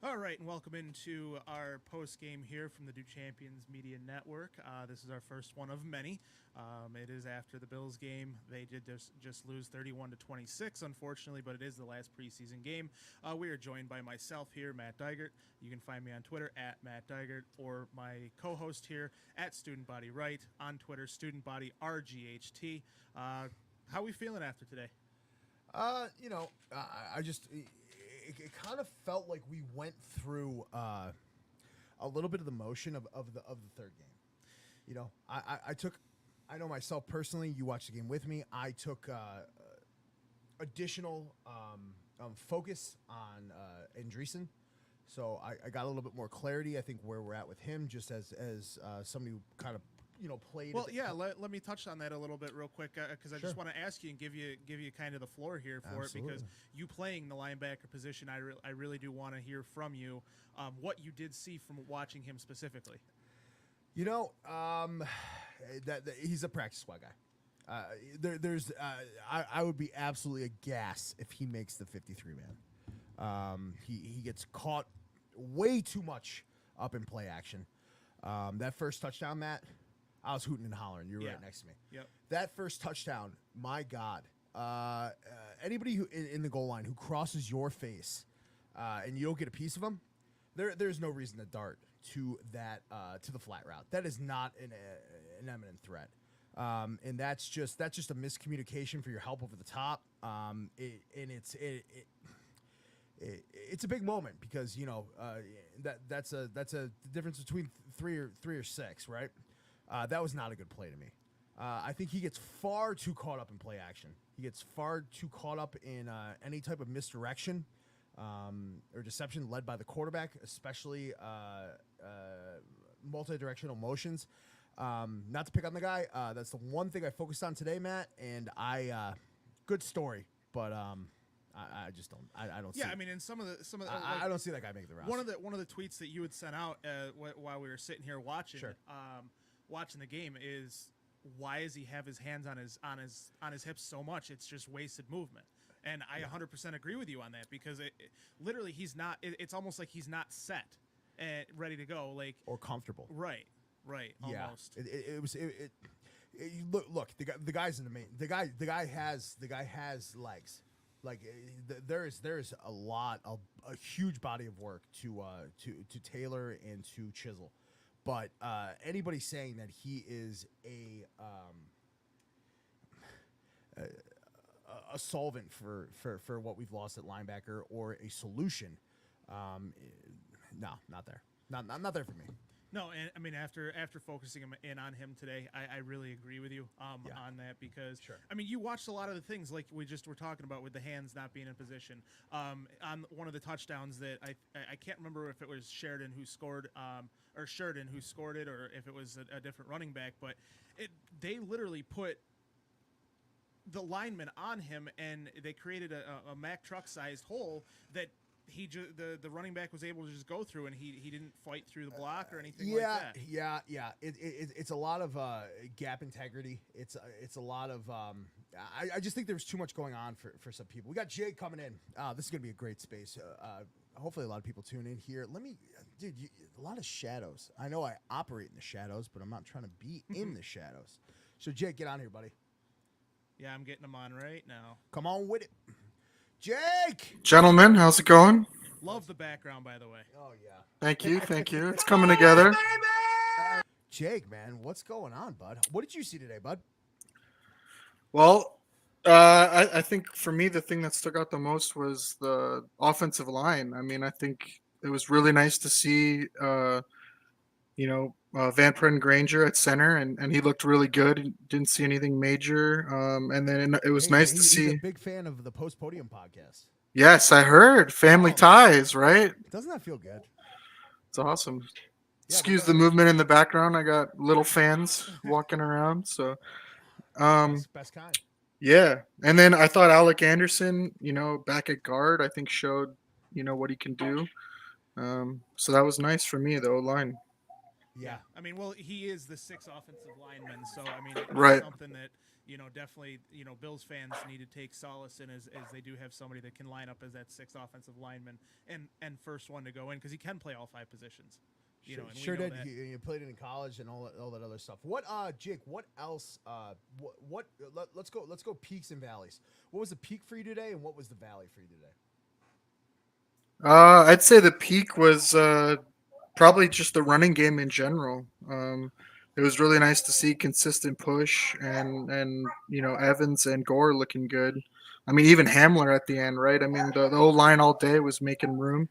All right, and welcome into our post game here from the Do Champions Media Network. This is our first one of many. It is after the Bills game. They did just lose 31-26, unfortunately, but it is the last preseason game. We are joined by myself here, Matt Diegert. You can find me on Twitter at Matt Diegert, or my co-host here at Student Body Right on Twitter, Student Body RGHT. How are we feeling after today? I just it kind of felt like we went through a little bit of the motion of the third game. You know, I know myself personally. You watched the game with me. I took additional focus on Andreessen, so I got a little bit more clarity. I think where we're at with him, just as somebody who kind of played. Well, yeah. Let me touch on that a little bit real quick because I just want to ask you and give you kind of the floor here for Absolutely. it, because you playing the linebacker position, I really do want to hear from you what you did see from watching him specifically. That he's a practice squad guy. I would be absolutely aghast if he makes the 53 man. He gets caught way too much up in play action. That first touchdown, Matt, I was hooting and hollering. You were right next to me. Yep. That first touchdown, my God. Anybody who in the goal line who crosses your face and you don't get a piece of them, there's no reason to dart to that to the flat route. That is not an imminent threat. And that's just a miscommunication for your help over the top. It's a big moment because that's a difference between three or six, right? That was not a good play to me. I think he gets far too caught up in play action. He gets far too caught up in any type of misdirection or deception led by the quarterback, especially multi-directional motions. Not to pick on the guy. That's the one thing I focused on today, Matt. And good story, but I just don't. I don't. Yeah, see I mean, in some of the, I don't see that guy making the roster. One of the tweets that you had sent out while we were sitting here watching, watching the game is, why does he have his hands on his hips so much? It's just wasted movement. And I 100% agree with you on that, because it literally he's not. It's almost like he's not set and ready to go, or comfortable. Right. Yeah. Almost. Look. The guy's in the main. The guy has legs. Like there is a huge body of work to tailor and to chisel, but anybody saying that he is a solvent for what we've lost at linebacker or a solution, no, not there, not there for me. No, and I mean, after focusing in on him today, I really agree with you on that, because I mean, you watched a lot of the things like we just were talking about with the hands not being in position. On one of the touchdowns that I can't remember if it was Sheridan who scored it, or if it was a different running back, but they literally put the lineman on him, and they created a Mack truck sized hole that the running back was able to just go through, and he didn't fight through the block or anything like that. Yeah. It's a lot of gap integrity. It's a lot of I just think there's too much going on for some people. We got Jake coming in. This is gonna be a great space. Hopefully a lot of people tune in here. A lot of shadows. I know I operate in the shadows, but I'm not trying to be in the shadows. So Jake, get on here, buddy. Yeah, I'm getting them on right now. Come on with it. Jake! Gentlemen, how's it going? Love the background, by the way. Oh, yeah. Thank you. It's coming together. Jake, man, what's going on, bud? What did you see today, bud? Well, I think for me, the thing that stuck out the most was the offensive line. I mean, I think it was really nice to see, Van Pren Granger at center, and he looked really good. Didn't see anything major. And then it was nice to see. He's a big fan of the Post Podium podcast. Yes, I heard. Family ties, right? Doesn't that feel good? It's awesome. Excuse the movement in the background. I got little fans walking around. So, best kind. Yeah. And then I thought Alec Anderson, back at guard, I think showed, what he can do. So that was nice for me, the O-line. Yeah. I mean, well, he is the sixth offensive lineman, so I mean, it's right. something that definitely, Bills fans need to take solace in as they do have somebody that can line up as that sixth offensive lineman and first one to go in because he can play all five positions. And Sure we know did. that. He played it in college and all that other stuff. What, Jake? What else? Let's go peaks and valleys. What was the peak for you today, and what was the valley for you today? I'd say the peak was probably just the running game in general. It was really nice to see consistent push and Evans and Gore looking good. I mean, even Hamler at the end, right? I mean, the whole line all day was making room.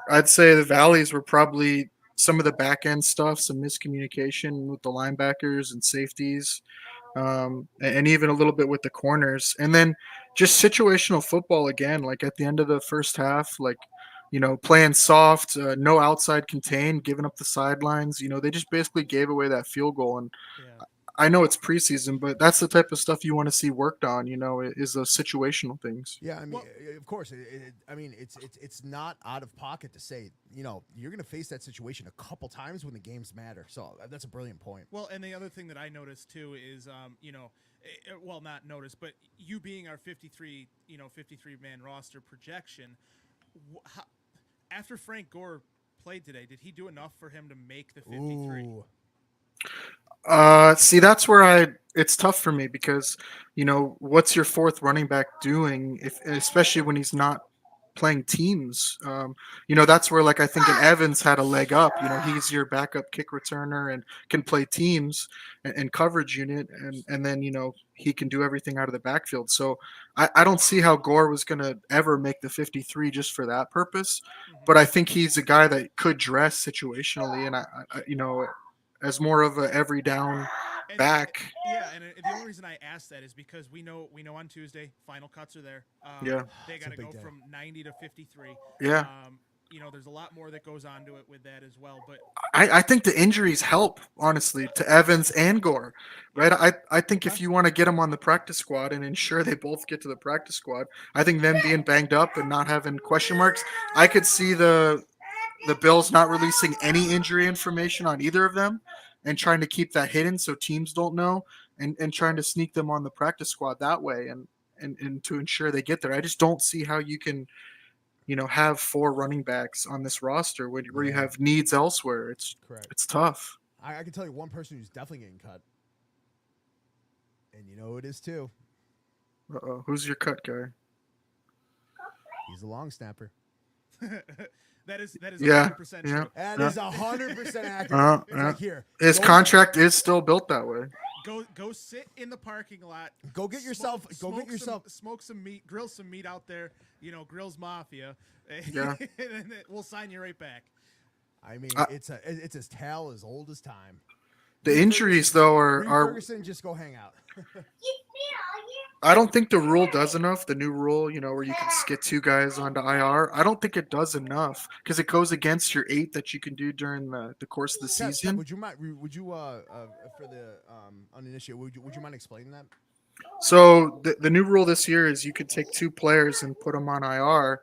I'd say the valleys were probably some of the back end stuff, some miscommunication with the linebackers and safeties, and even a little bit with the corners. And then just situational football again, like at the end of the first half, like, playing soft, no outside contain, giving up the sidelines. They just basically gave away that field goal. And Yeah. I know it's preseason, but that's the type of stuff you want to see worked on. Is those situational things. Yeah, I mean, of course. It's not out of pocket to say, you're going to face that situation a couple times when the games matter. So that's a brilliant point. Well, and the other thing that I noticed too is, well, not noticed, but you being our 53 man roster projection, after Frank Gore played today, did he do enough for him to make the 53? Ooh. See, that's where it's tough for me because, what's your fourth running back doing especially when he's not playing teams? That's where, like, I think an Evans had a leg up. He's your backup kick returner and can play teams and coverage unit. And then, he can do everything out of the backfield. So I don't see how Gore was going to ever make the 53 just for that purpose. Mm-hmm. But I think he's a guy that could dress situationally. And as more of a every down back. Yeah, and the only reason I asked that is because we know on Tuesday final cuts are there. Yeah, they got to go from 90 to 53. Yeah. There's a lot more that goes on to it with that as well. But I think the injuries help, honestly, to Evans and Gore, right? I think if you want to get them on the practice squad and ensure they both get to the practice squad, I think them being banged up and not having question marks, I could see the Bills not releasing any injury information on either of them and trying to keep that hidden so teams don't know and trying to sneak them on the practice squad that way and to ensure they get there. I just don't see how you can, have four running backs on this roster where you have needs elsewhere. It's correct. It's tough. I can tell you one person who's definitely getting cut. And you know who it is too. Uh-oh. Who's your cut guy? He's a long snapper. That is 100% yeah. true. That is 100% accurate. It's like here. His contract is still built that way. Go sit in the parking lot. Go get yourself. Smoke some meat. Grill some meat out there. Grills Mafia. Yeah. And we'll sign you right back. I mean, it's as tale as old as time. The injuries though are Ferguson. Just go hang out. I don't think the rule does enough. The new rule, where you can get two guys onto IR. I don't think it does enough because it goes against your 8 that you can do during the course of the season. Would you mind? Would you for the uninitiated? Would you mind explaining that? So the new rule this year is you could take 2 players and put them on IR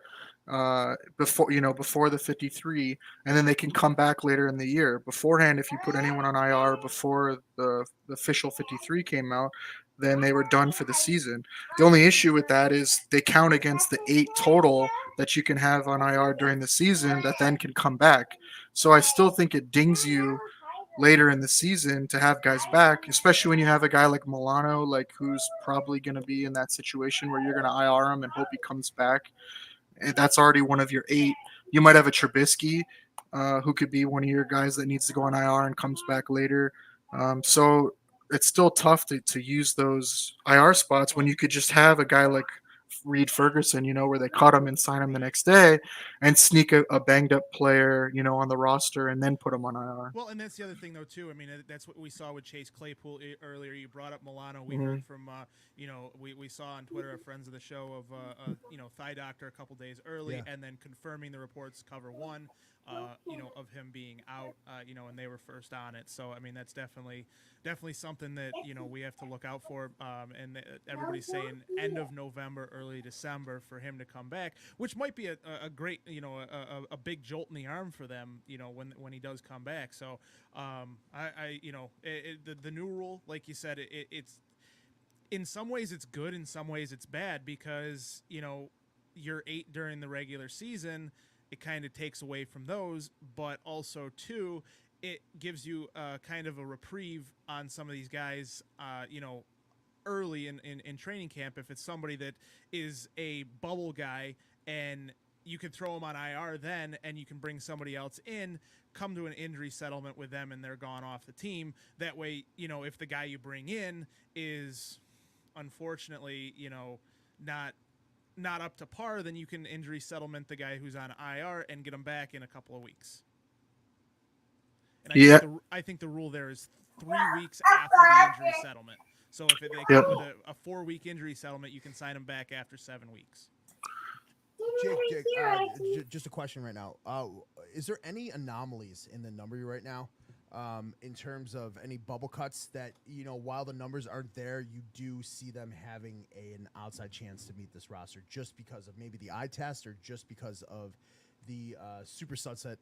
before the 53, and then they can come back later in the year. Beforehand, if you put anyone on IR before the official 53 came out, then they were done for the season. The only issue with that is they count against the 8 total that you can have on IR during the season that then can come back. So I still think it dings you later in the season to have guys back, especially when you have a guy like Milano, who's probably going to be in that situation where you're going to IR him and hope he comes back. And that's already one of your 8. You might have a Trubisky who could be one of your guys that needs to go on IR and comes back later. So it's still tough to use those IR spots when you could just have a guy like Reed Ferguson, where they cut him and sign him the next day and sneak a banged up player, on the roster and then put him on IR. Well, and that's the other thing, though, too. I mean, that's what we saw with Chase Claypool earlier. You brought up Milano. We heard from, we saw on Twitter a friends of the show of, thigh doctor a couple days early and then confirming the reports cover 1, of him being out, and they were first on it. So, I mean, that's definitely something that, we have to look out for. And everybody's saying end of November, early December for him to come back, which might be a great, a big jolt in the arm for them, when he does come back. So, the new rule, like you said, in some ways it's good, in some ways it's bad, because you're 8 during the regular season. It kind of takes away from those, but also too, it gives you kind of a reprieve on some of these guys, early in training camp. If it's somebody that is a bubble guy and you can throw them on IR then, and you can bring somebody else in, come to an injury settlement with them, and they're gone off the team. That way, if the guy you bring in is unfortunately, not up to par, then you can injury settlement the guy who's on IR and get him back in a couple of weeks. And I think the rule there is 3 weeks after the injury settlement. So if they come with a 4-week injury settlement, you can sign them back after 7 weeks. Jake, just a question right now. Is there any anomalies in the number right now, in terms of any bubble cuts that, while the numbers aren't there, you do see them having an outside chance to meet this roster just because of maybe the eye test or just because of the super sunset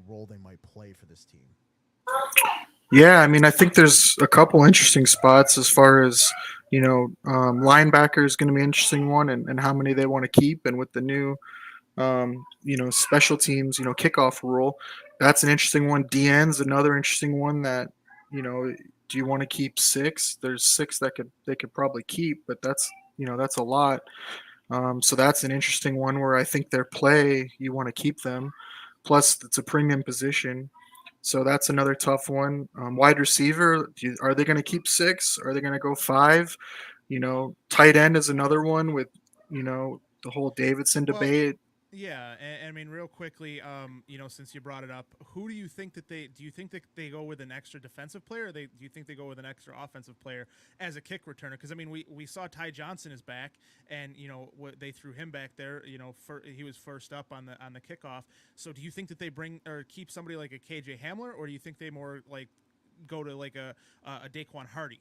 role they might play for this team? Yeah, I mean, I think there's a couple interesting spots as far as, linebacker is going to be an interesting one, and how many they want to keep. And with the new, special teams, kickoff rule, that's an interesting one. DN's another interesting one that, do you want to keep 6? There's 6 that they could probably keep, but that's a lot. So that's an interesting one where I think their play, you want to keep them. Plus, it's a premium position. So that's another tough one. Wide receiver, are they going to keep 6? Are they going to go 5? Tight end is another one with, the whole Davidson debate. Yeah, and I mean, real quickly, since you brought it up, who do you think that do you think that they go with an extra defensive player, or do you think they go with an extra offensive player as a kick returner? Because I mean, we saw Ty Johnson is back, and they threw him back there. He was first up on the kickoff. So do you think that they bring or keep somebody like a KJ Hamler, or do you think they more like go to like a Daquan Hardy?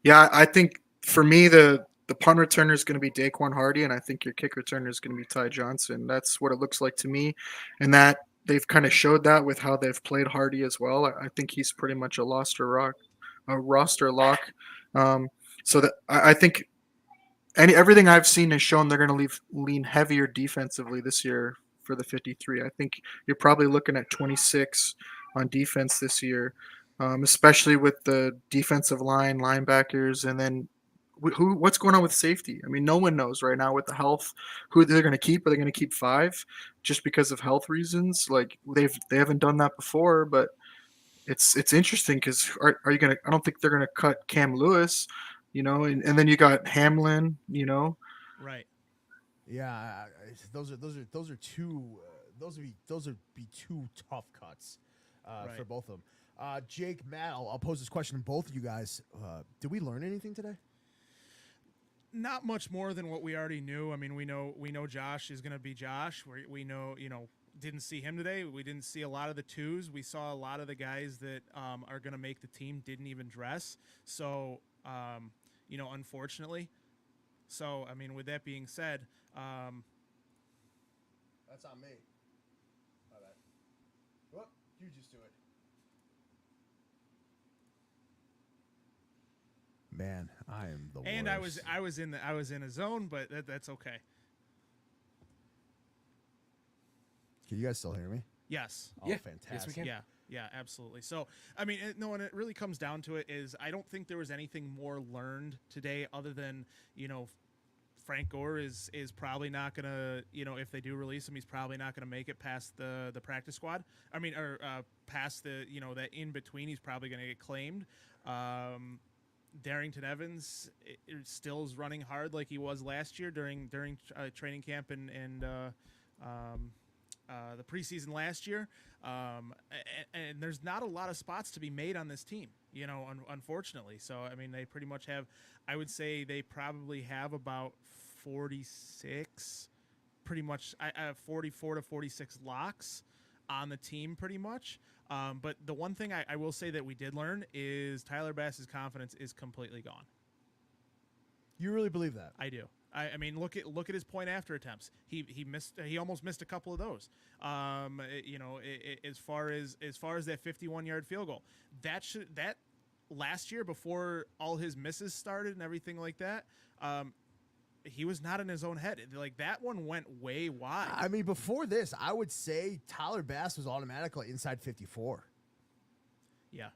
Yeah, I think for me the punt returner is going to be Daquan Hardy, and I think your kick returner is going to be Ty Johnson. That's what it looks like to me, and that they've kind of showed that with how they've played Hardy as well. I think he's pretty much a roster lock. So that I think everything I've seen has shown they're going to lean heavier defensively this year for the 53. I think you're probably looking at 26 on defense this year, especially with the defensive line, linebackers, and then what's going on with safety? I mean, no one knows right now with the health who they're going to keep. Are they going to keep 5 just because of health reasons? Like they haven't done that before, but it's interesting because are you going to? I don't think they're going to cut Cam Lewis, and then you got Hamlin, Right. Yeah, those are two. Those would be 2 tough cuts Right. for both of them. Jake, Matt, I'll pose this question to both of you guys. Did we learn anything today? Not much more than what we already knew. I mean, we know Josh is going to be Josh. We know, didn't see him today. We didn't see a lot of the 2s. We saw a lot of the guys that are going to make the team didn't even dress. So, unfortunately. So, I mean, with that being said, that's on me. My bad. Whoop, you just do it. Man, I am the and worst. I was in a zone, but that's okay. Can you guys still hear me? Yes. Oh, yeah. Fantastic. Yes, we can. Yeah, absolutely. So, I mean, and it really comes down to it is I don't think there was anything more learned today other than, Frank Gore is probably not going to, if they do release him, he's probably not going to make it past the practice squad. I mean, or past the, that in between, he's probably going to get claimed. Darrington Evans still is running hard like he was last year during training camp and the preseason last year. And there's not a lot of spots to be made on this team, unfortunately. So, I mean, they pretty much have, I would say they probably have about 46, pretty much 44 to 46 locks on the team pretty much. But the one thing I will say that we did learn is Tyler Bass's confidence is completely gone. You really believe that? I do. I mean, look at his point after attempts. He almost missed a couple of those. As far as that 51-yard field goal, that last year before all his misses started and everything like that, he was not in his own head. Like that one went way wide. I mean, before this, I would say Tyler Bass was automatically inside 54. Yeah.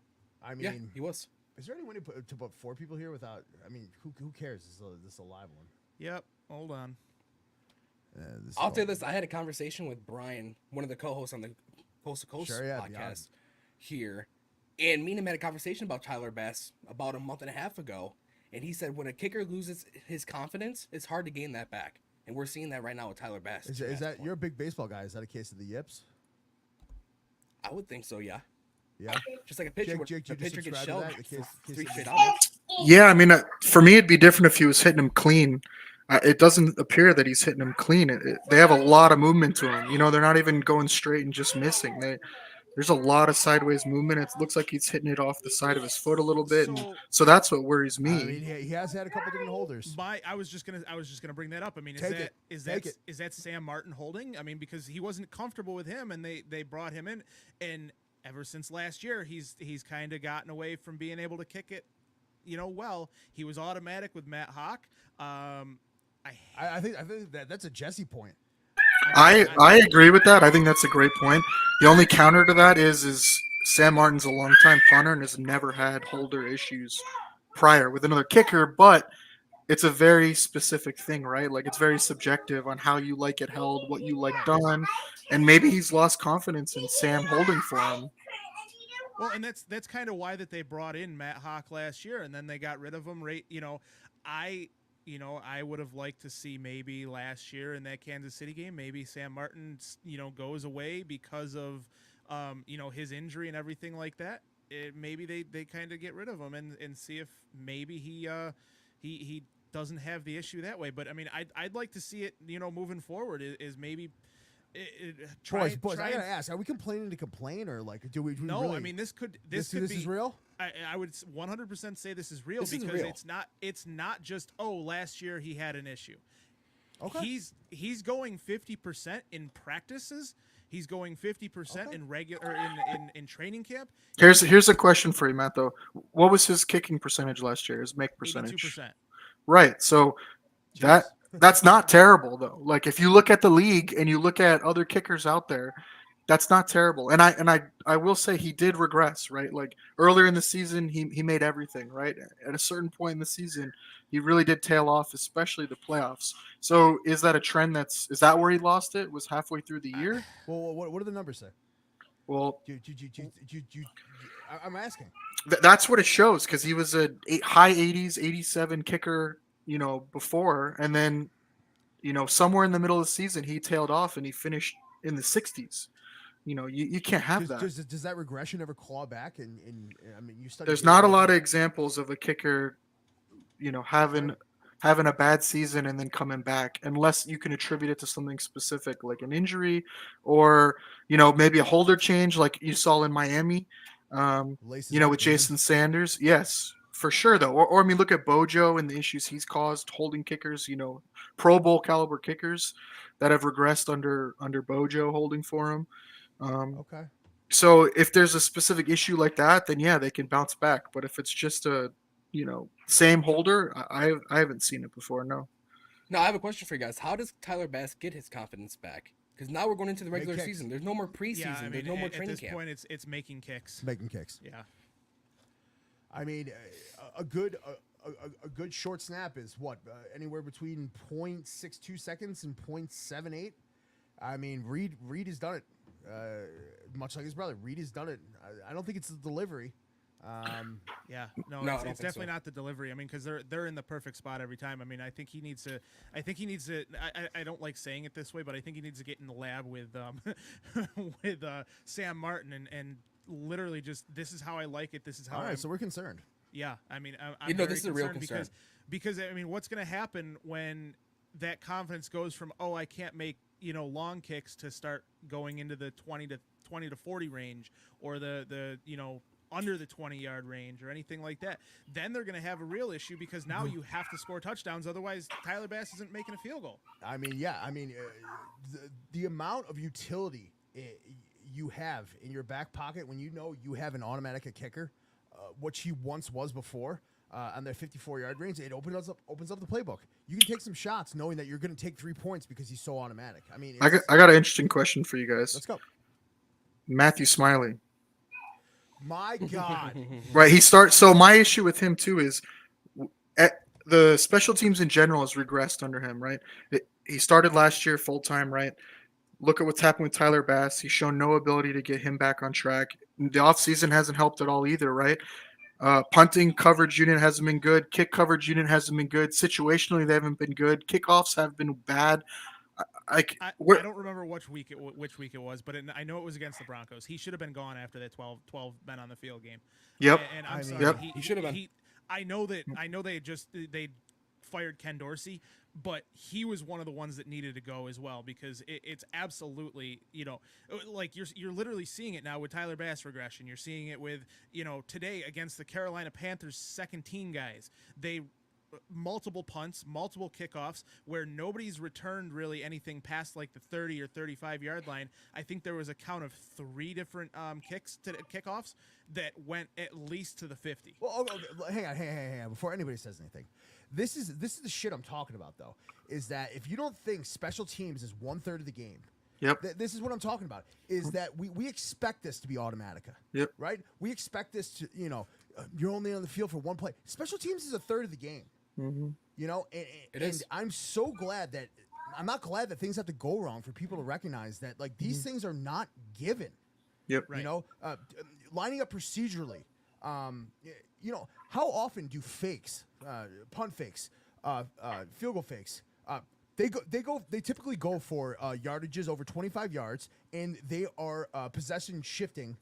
I mean, yeah, he was. Is there any way to put 4 people here without? I mean, who cares? This is a live one. Yep. Hold on. I'll tell you this. I had a conversation with Brian, one of the co-hosts on the Coast to Coast podcast here. And me and him had a conversation about Tyler Bass about a month and a half ago. And he said when a kicker loses his confidence, it's hard to gain that back. And we're seeing that right now with Tyler Bass. Is that you're a big baseball guy? Is that a case of the yips? I would think so, yeah. Yeah. Just like a pitcher, Jake, a pitcher gets shelled case 3 straight of outs. Yeah, I mean, for me, it'd be different if he was hitting him clean. It doesn't appear that he's hitting him clean. They have a lot of movement to him. You know, they're not even going straight and just missing. There's a lot of sideways movement. It looks like he's hitting it off the side of his foot a little bit, so that's what worries me. I mean, he has had a couple different holders. I was just gonna bring that up. I mean, is that Sam Martin holding? I mean, because he wasn't comfortable with him, and they brought him in, and ever since last year, he's kind of gotten away from being able to kick it. You know, well, he was automatic with Matt Hawk. I think that's a Jesse point. I agree with that. I think that's a great point. The only counter to that is Sam Martin's a longtime punter and has never had holder issues prior with another kicker, but it's a very specific thing, right? Like it's very subjective on how you like it held, what you like done, and maybe he's lost confidence in Sam holding for him. Well, and that's kind of why that they brought in Matt Hawk last year, and then they got rid of him. Right? I would have liked to see maybe last year in that Kansas City game, maybe Sam Martin, goes away because of, his injury and everything like that. Maybe they kind of get rid of him and see if maybe he doesn't have the issue that way. But I mean, I'd like to see it, moving forward is maybe. Boys, I gotta ask: are we complaining to complain, or like do we? No, really, I mean this could be. This is real. I would 100% say this is real it's not just last year he had an issue. Okay. He's going 50% in practices. He's going 50% in regular in training camp. Here's a question for you, Matt. Though, what was his kicking percentage last year? His make percentage. 82%. Right. So that's not terrible though. Like if you look at the league and you look at other kickers out there, that's not terrible. And I will say he did regress, right? Like earlier in the season, he made everything, right? At a certain point in the season, he really did tail off, especially the playoffs. So is that a trend is that where he lost it? Was halfway through the year? Well, what do the numbers say? Well, I'm asking. That's what it shows because he was a high 80s, 87 kicker, before, and then, somewhere in the middle of the season he tailed off and he finished in the 60s. You can't have that. Does that regression ever claw back? And I mean, you study. There's not a lot of examples of a kicker, having a bad season and then coming back, unless you can attribute it to something specific like an injury, or maybe a holder change like you saw in Miami. With Jason Sanders. Yes, for sure though. Or I mean, look at Bojo and the issues he's caused holding kickers. Pro Bowl caliber kickers that have regressed under Bojo holding for him. Okay. So if there's a specific issue like that, then yeah, they can bounce back. But if it's just a, same holder, I haven't seen it before. No. Now I have a question for you guys. How does Tyler Bass get his confidence back? Because now we're going into the regular season. There's no more preseason. Yeah, I mean, there's no more training camp. At camp. this point, it's making kicks. Making kicks. Yeah. I mean, a good short snap is what anywhere between 0.62 seconds and 0.78. I mean, Reed has done it. Much like his brother, Reed has done it. I don't think it's the delivery. It's definitely not the delivery. I mean, because they're in the perfect spot every time. I mean, I think he needs to. I don't like saying it this way, but I think he needs to get in the lab with with Sam Martin and literally just this is how I like it. This is how. All right, so we're concerned. Yeah, I mean, I'm this is a real concern because I mean, what's going to happen when that confidence goes from I can't make long kicks to start going into the 20 to 40 range or the under the 20-yard range or anything like that, then they're going to have a real issue because now you have to score touchdowns. Otherwise, Tyler Bass isn't making a field goal. I mean, yeah. I mean, the amount of utility you have in your back pocket when you have an automatic kicker, what she once was before on their 54-yard range, it opens up the playbook. You can take some shots knowing that you're going to take 3 points because he's so automatic. I mean, I got an interesting question for you guys. Let's go. Matthew Smiley. My God. Right, he starts. So my issue with him too is the special teams in general has regressed under him. Right, he started last year full time. Right, look at what's happened with Tyler Bass. He's shown no ability to get him back on track. The offseason hasn't helped at all either. Right, punting coverage unit hasn't been good. Kick coverage unit hasn't been good. Situationally, they haven't been good. Kickoffs have been bad. I don't remember which week it was, but I know it was against the Broncos. He should have been gone after that 12 men on the field game. Yep. And I'm sorry, yep. he should have been. I know they fired Ken Dorsey, but he was one of the ones that needed to go as well because it's absolutely, like you're literally seeing it now with Tyler Bass regression. You're seeing it with, today against the Carolina Panthers second team guys. They multiple punts, multiple kickoffs where nobody's returned really anything past like the 30 or 35-yard line. I think there was a count of 3 different kickoffs that went at least to the 50. Well, okay, hang on. Before anybody says anything, this is the shit I'm talking about, though, is that if you don't think special teams is 1/3 of the game, yep. This is what I'm talking about, is that we expect this to be automatica. Yep. Right? We expect this to, you're only on the field for one play. Special teams is 1/3 of the game. Mm-hmm. And I'm so glad that I'm not glad that things have to go wrong for people to recognize that like these things are not given. Yep. Right. Lining up procedurally. How often do fakes, punt fakes, field goal fakes, they typically go for yardages over 25 yards, and they are possession shifting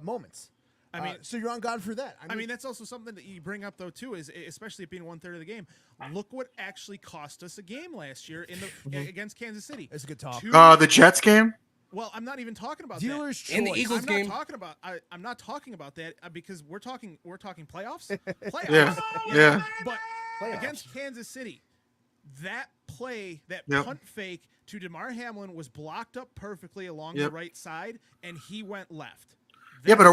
moments. I mean, so you're on God for that. I mean, that's also something that you bring up, though, too, is especially it being 1/3 of the game. Look what actually cost us a game last year against Kansas City. That's a good talk. The Jets game? Well, I'm not even talking about Dealer's that. choice. In the Eagles game. I'm not talking about that because we're talking playoffs. Yeah. Yeah. But Playoffs. Against Kansas City, that play, that Yep. punt fake to DeMar Hamlin was blocked up perfectly along Yep. the right side, and he went left. Yeah, but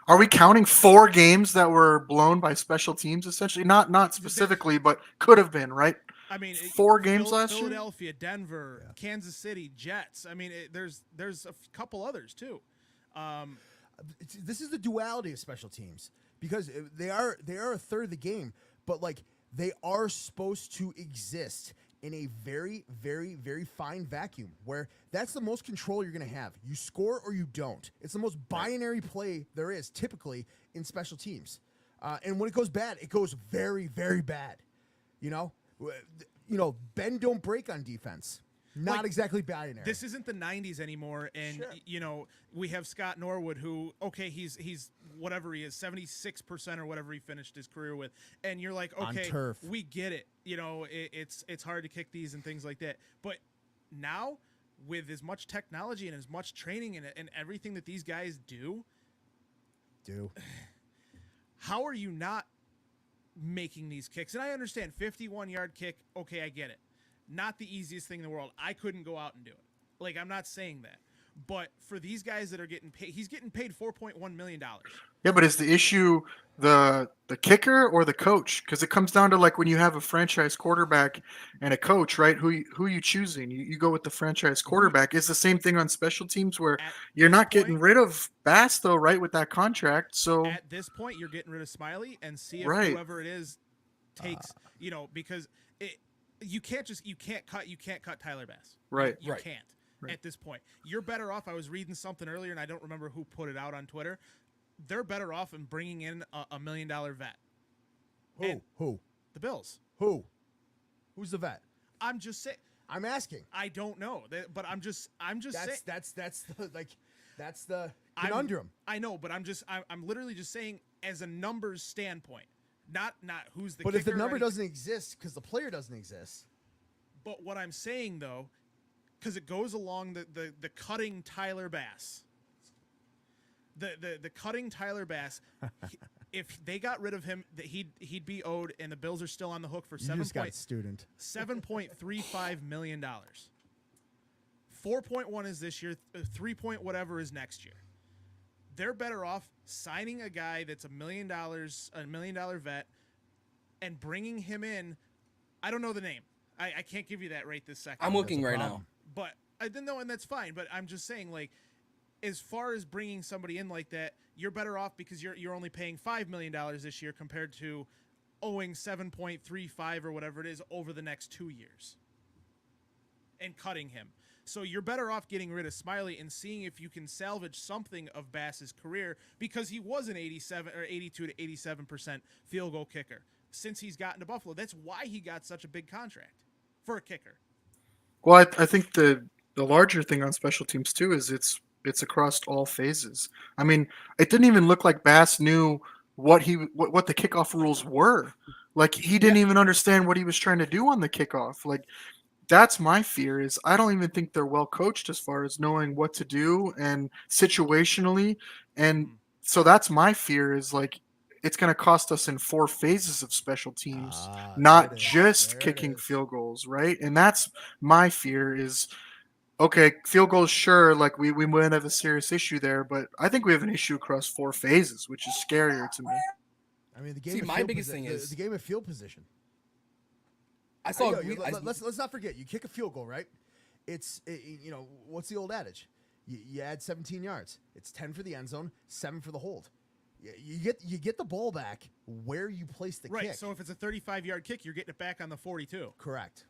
are we counting 4 games that were blown by special teams essentially? Not specifically, but could have been, right? I mean, 4 games last year? Philadelphia, Denver, Kansas City, Jets. I mean, there's a couple others too. This is the duality of special teams because they are 1/3 of the game, but like they are supposed to exist in a very, very, very fine vacuum where that's the most control you're going to have. You score or you don't. It's the most binary play there is typically in special teams. And when it goes bad, it goes very, very bad. Bend don't break on defense. Not exactly binary. This isn't the 90s anymore, and we have Scott Norwood, who he's whatever he is, 76% or whatever he finished his career with, and you're like, on okay, turf. we get it. It's hard to kick these and things like that, but now with as much technology and as much training and everything that these guys do, how are you not making these kicks? And I understand 51-yard kick. Okay, I get it. Not the easiest thing in the world. I couldn't go out and do it. Like, I'm not saying that. But for these guys that are getting paid, he's getting paid $4.1 million. Yeah, but is the issue the kicker or the coach? Because it comes down to like when you have a franchise quarterback and a coach, right? Who are you choosing? You go with the franchise quarterback. It's the same thing on special teams where you're not getting rid of Bass though, right? With that contract. So at this point, you're getting rid of Smiley and see if whoever it is takes, because you can't cut Tyler Bass. Right. You can't. Right. At this point, you're better off. I was reading something earlier, and I don't remember who put it out on Twitter. They're better off in bringing in a $1 million vet. Who? The Bills. Who's the vet? I'm just saying. I'm asking. I don't know, but I'm just saying. That's the conundrum. I know, but I'm literally just saying as a numbers standpoint, not who's the. But kicker if the number doesn't exist because the player doesn't exist. But what I'm saying though. Because it goes along the cutting Tyler Bass. The cutting Tyler Bass. If they got rid of him, that he'd be owed, and the Bills are still on the hook for $7.35 million. 4.1 is this year. 3 point whatever is next year. they're better off signing a guy that's $1 million vet, and bringing him in. I don't know the name. I can't give you that right this second. I'm looking right now. But I didn't know, and that's fine. But I'm just saying, like, as far as bringing somebody in like that, you're better off because you're only paying $5 million this year compared to owing 7.35 or whatever it is over the next 2 years and cutting him. So you're better off getting rid of Smiley and seeing if you can salvage something of Bass's career, because he was an 87 or 82 to 87% field goal kicker since he's gotten to Buffalo. That's why he got such a big contract for a kicker. Well, I think the larger thing on special teams too is it's across all phases. I mean, it didn't even look like Bass knew what the kickoff rules were. Like, he didn't even understand what he was trying to do on the kickoff. Like, that's my fear, is I don't even think they're well coached as far as knowing what to do and situationally. And so that's my fear, is like, it's going to cost us in 4 phases of special teams, not just kicking field goals, right? And that's my fear is, okay, field goals, sure, like we might have a serious issue there, but I think we have an issue across 4 phases, which is scarier to me. I mean, the game. My biggest thing is the game of field position. I saw. Let's not forget, you kick a field goal, right? It's what's the old adage? You add 17 yards. It's 10 for the end zone, 7 for the hold. You get the ball back where you place the kick. Right. So if it's a 35-yard kick, you're getting it back on the 42. Correct.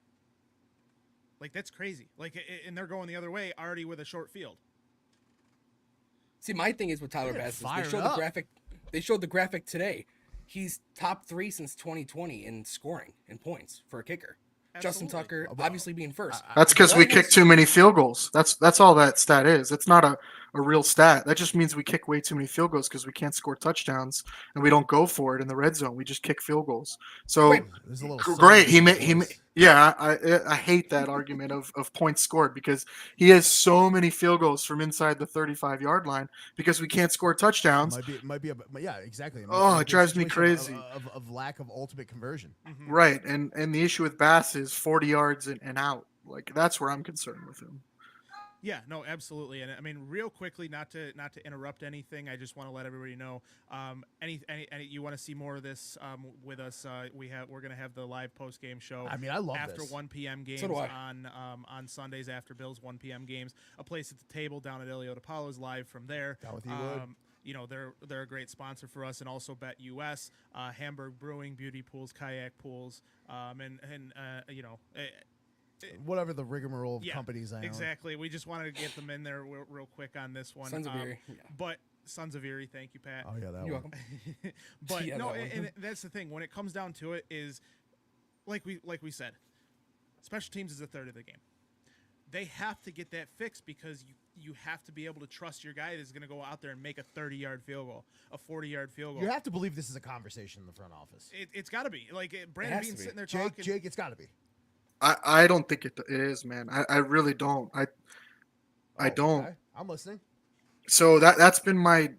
Like, that's crazy. Like, and they're going the other way already with a short field. See, my thing is with Tyler Bass, they showed the graphic today. He's top 3 since 2020 in scoring and points for a kicker. Absolutely. Justin Tucker obviously being first. That's because we kick too many field goals. That's all that stat is. It's not a real stat. That just means we kick way too many field goals because we can't score touchdowns and we don't go for it in the red zone. We just kick field goals. So great. I hate that argument of points scored, because he has so many field goals from inside the 35-yard line because we can't score touchdowns. Exactly. It drives me crazy. Of lack of ultimate conversion. Mm-hmm. Right, and the issue with Bass is 40 yards and out. Like, that's where I'm concerned with him. Yeah, no, absolutely. And I mean, real quickly, not to interrupt anything, I just want to let everybody know, any you want to see more of this with us, we're going to have the live post-game show. I mean, I love after this. 1 p.m. games on Sundays after Bills 1 p.m. games. A place at the table down at Eliot Apollo's live from there. Down with they're a great sponsor for us, and also Bet US, Hamburg Brewing, beauty pools, kayak pools, whatever the rigmarole of companies I own. Exactly. We just wanted to get them in there real quick on this one. Sons of Erie. But Sons of Erie, thank you, Pat. Oh, yeah, that You're one. welcome. But no, and that's the thing. When it comes down to it, is like we said, special teams is a third of the game. They have to get that fixed, because you have to be able to trust your guy that's going to go out there and make a 30-yard field goal, a 40-yard field goal. You have to believe this is a conversation in the front office. It's got to be. Like, Brandon Beane's sitting there talking. Jake, it's got to be. I don't think it is, man. I really don't. I don't. Okay. I'm listening. So that's been my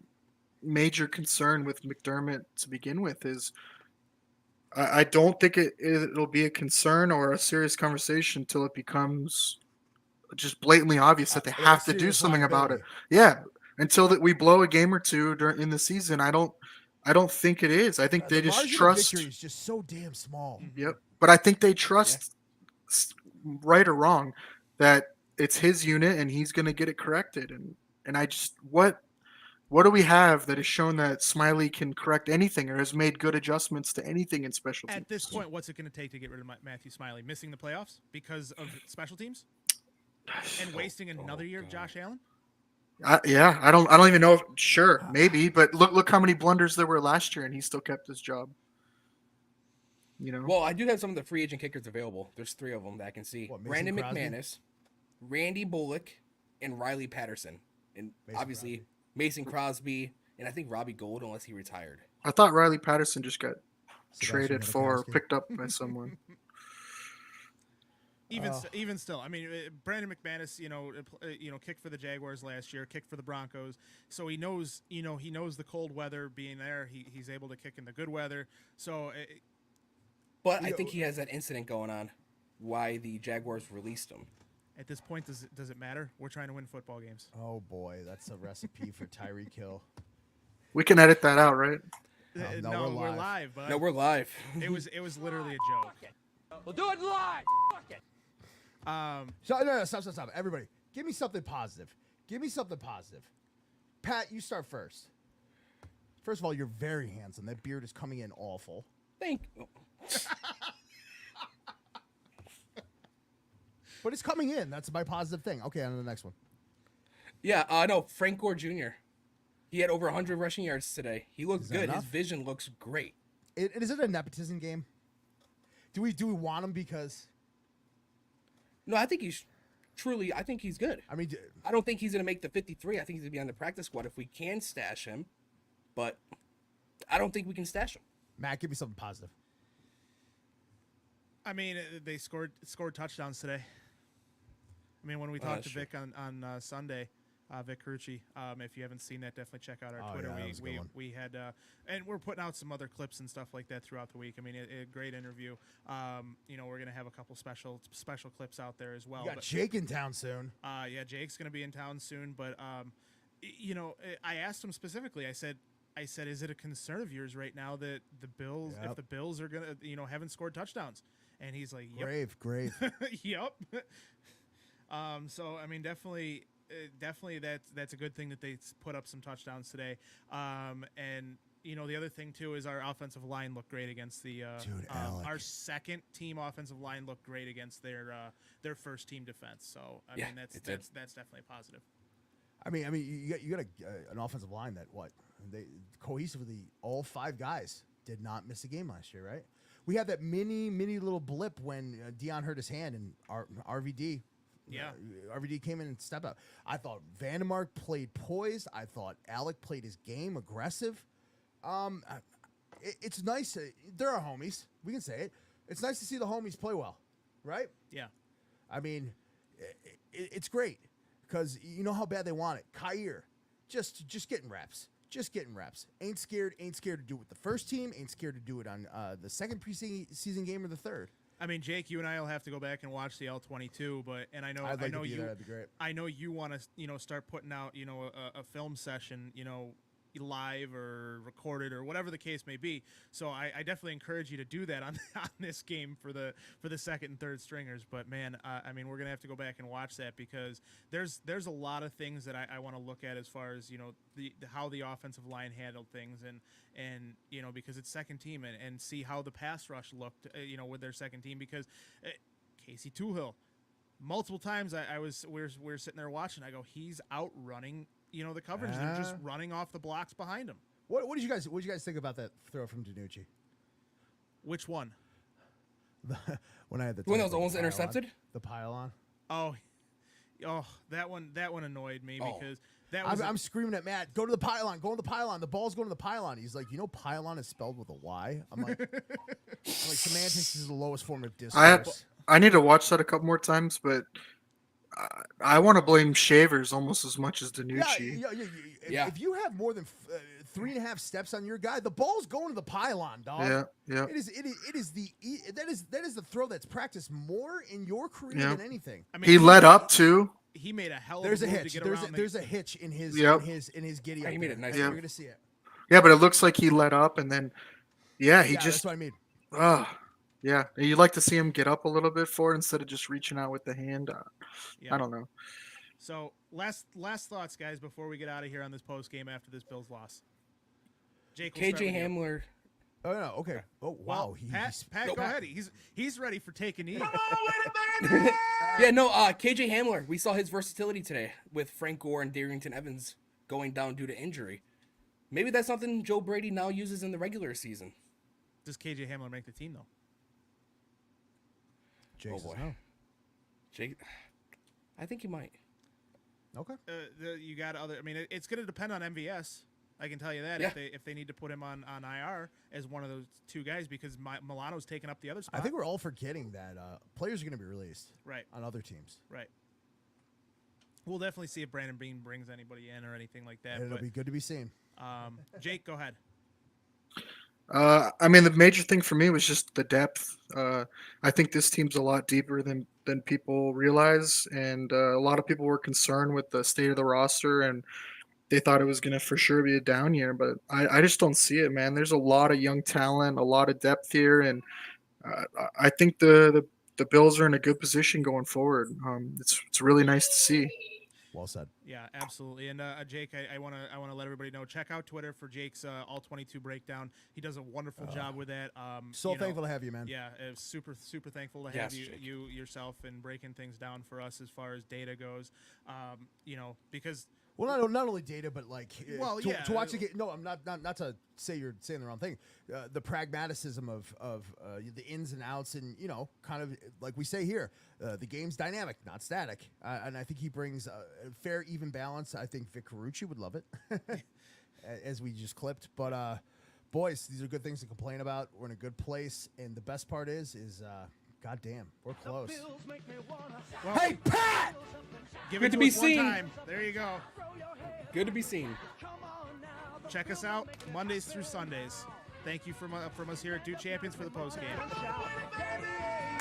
major concern with McDermott to begin with, is I don't think it'll be a concern or a serious conversation until it becomes just blatantly obvious that they have to do something about it. Yeah, until that we blow a game or two in the season. I don't think it is. I think they just trust. Victory is just so damn small. Yep, but I think they trust, right or wrong, that it's his unit and he's going to get it corrected. And I just what do we have that has shown that Smiley can correct anything or has made good adjustments to anything in special teams? At this point, what's it going to take to get rid of Matthew Smiley? Missing the playoffs because of special teams? And wasting another year of Josh Allen? I don't even know. Sure, maybe, but look how many blunders there were last year, and he still kept his job. Well, I do have some of the free agent kickers available. There's 3 of them that I can see: Brandon McManus, Randy Bullock, and Riley Patterson, and obviously Mason Crosby, and I think Robbie Gould, unless he retired. I thought Riley Patterson just got traded for, picked up by someone. Even still, I mean, Brandon McManus, kicked for the Jaguars last year, kicked for the Broncos, so he knows the cold weather being there. He's able to kick in the good weather. So, but I think he has that incident going on, why the Jaguars released him. At this point, does it matter? We're trying to win football games. Oh boy, that's a recipe for Tyreek Hill. We can edit that out, right? No, we're live. But no, we're live. It was literally a joke. We'll do it live. Fuck it. No, stop. Everybody, give me something positive. Give me something positive. Pat, you start first. First of all, you're very handsome. That beard is coming in awful. Thank you. But it's coming in. That's my positive thing. Okay, on to the next one. Yeah, no, Frank Gore Jr. He had over 100 rushing yards today. He looks good. Enough? His vision looks great. Is it a nepotism game? Do we want him because? No, I think he's I think he's good. I mean, I don't think he's going to make the 53. I think he's going to be on the practice squad if we can stash him. But I don't think we can stash him. Matt, give me something positive. I mean, they scored touchdowns today. I mean, when we talked to Vic on Sunday, Vic Carucci, if you haven't seen that, definitely check out our Twitter. Yeah, we had, and we're putting out some other clips and stuff like that throughout the week. I mean, a great interview. We're gonna have a couple special clips out there as well. You got Jake in town soon. Yeah, Jake's gonna be in town soon. But I asked him specifically. I said, is it a concern of yours right now that the Bills, if the Bills are gonna, haven't scored touchdowns? And he's like, yep. Grave. Yep. So I mean, definitely that's a good thing that they put up some touchdowns today. And the other thing too is our offensive line looked great against the our second team offensive line looked great against their first team defense. So I mean that's definitely positive. I mean you got an offensive line that they cohesively all 5 guys did not miss a game last year, right? We had that mini little blip when Dion hurt his hand and RVD. Yeah, RVD came in and stepped up. I thought Vandermark played poised. I thought Alec played his game aggressive. It's nice. They're our homies. We can say it. It's nice to see the homies play well, right? Yeah. I mean, it's great because you know how bad they want it. Kyer, just getting reps. Just getting reps. Ain't scared to do it with the first team. Ain't scared to do it on the second preseason game or the third. I mean, Jake, you and I will have to go back and watch the L-22, but I know I'd like I know to be you there. That'd be great. I know you want to start putting out a film session live or recorded or whatever the case may be. So I definitely encourage you to do that on this game for the second and third stringers. But man, I mean, we're gonna have to go back and watch that because there's a lot of things that I want to look at as far as how the offensive line handled things and because it's second team and see how the pass rush looked with their second team because Casey Toohill multiple times we're sitting there watching. I go, he's outrunning the coverage. They're just running off the blocks behind him. What did you guys think about that throw from Danucci? Which one? When I had the one that was almost intercepted. The pylon. Oh, that one annoyed me because that was. I'm screaming at Matt, go to the pylon, go to the pylon. The ball's going to the pylon. He's like, pylon is spelled with a Y. I'm like, semantics is the lowest form of discourse. I need to watch that a couple more times, but I want to blame Shavers almost as much as Danucci. Yeah. If you have more than 3.5 steps on your guy, the ball's going to the pylon, dog. Yeah. It is the throw that's practiced more in your career than anything. I mean, he led up too. He made a hell of there's a a move hitch. to get There's a hitch in his giddy up. He made it nice. You're gonna see it. Yeah, but it looks like he led up and then that's what I mean. Yeah, you'd like to see him get up a little bit for it instead of just reaching out with the hand. I don't know. So last thoughts, guys, before we get out of here on this post game after this Bills loss. Jake, KJ Hamler. Oh no, okay. Oh wow, Pat, go ahead. He's ready for take a knee. KJ Hamler. We saw his versatility today with Frank Gore and Darrington Evans going down due to injury. Maybe that's something Joe Brady now uses in the regular season. Does KJ Hamler make the team though? Jake, I think he might. Okay. You got other. I mean, it's going to depend on MVS. I can tell you that if they need to put him on IR as one of those 2 guys because Milano's taking up the other spot. I think we're all forgetting that players are going to be released on other teams. Right. We'll definitely see if Brandon Bean brings anybody in or anything like that. It'll be good to be seen. Jake, go ahead. I mean, the major thing for me was just the depth. I think this team's a lot deeper than people realize, and a lot of people were concerned with the state of the roster, and they thought it was going to for sure be a down year. But I just don't see it, man. There's a lot of young talent, a lot of depth here, and I think the Bills are in a good position going forward. It's really nice to see. Well said. Yeah, absolutely. And Jake, I want to let everybody know. Check out Twitter for Jake's all 22 breakdown. He does a wonderful job with that. So thankful to have you, man. Yeah, super thankful to have you yourself and breaking things down for us as far as data goes. Because. Well, not only data, but like to watch the game. No, I'm not to say you're saying the wrong thing. The pragmaticism of the ins and outs, and kind of like we say here, the game's dynamic, not static. And I think he brings a fair, even balance. I think Vic Carucci would love it, as we just clipped. But boys, these are good things to complain about. We're in a good place, and the best part is. God damn, we're close. Well, hey, Pat! Give Good it to be us one seen. time. There you go. Good to be seen. Check us out Mondays through Sundays. Thank you from us here at Dude Champions for the postgame.